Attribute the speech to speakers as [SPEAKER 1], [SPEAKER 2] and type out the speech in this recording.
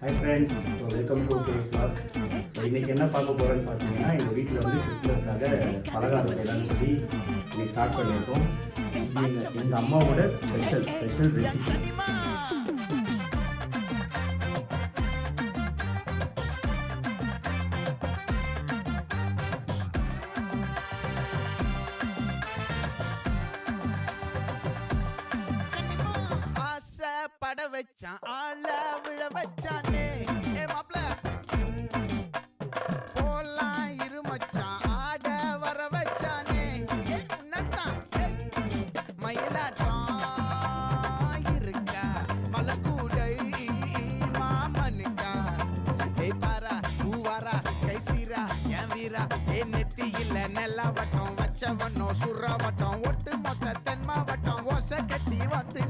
[SPEAKER 1] Hi friends, so welcome to கேஸ் vlogs. So இன்றைக்கி என்ன பார்க்க போகிறோன்னு பார்த்தீங்கன்னா, எங்கள் வீட்டில் வந்து கிறிஸ்மஸ்க்காக பலகாரம் செய்யலாம்னு சொல்லி இன்னைக்கு ஸ்டார்ட் பண்ணியிருக்கோம். இது எங்கள் அம்மாவோட ஸ்பெஷல் ரெசிபி.
[SPEAKER 2] பட வச்சான் ஆள விழ வச்சானே ஏ மாப்ள போலாம் இருமச்சான் ஆட வர வச்சானே உன்னதான் மயிலாட்டம் இருக்கா மலக்கூடை மாமனுக்கா ஏய் பாரா பூவாரா கைசீரா என் வீரா ஏ நெத்தி இல்ல நெல்லவட்டம் வச்சவனோ சுறவட்டம் ஒட்டு மொத்த தென் மாவட்டம் ஓசை கட்டி வந்து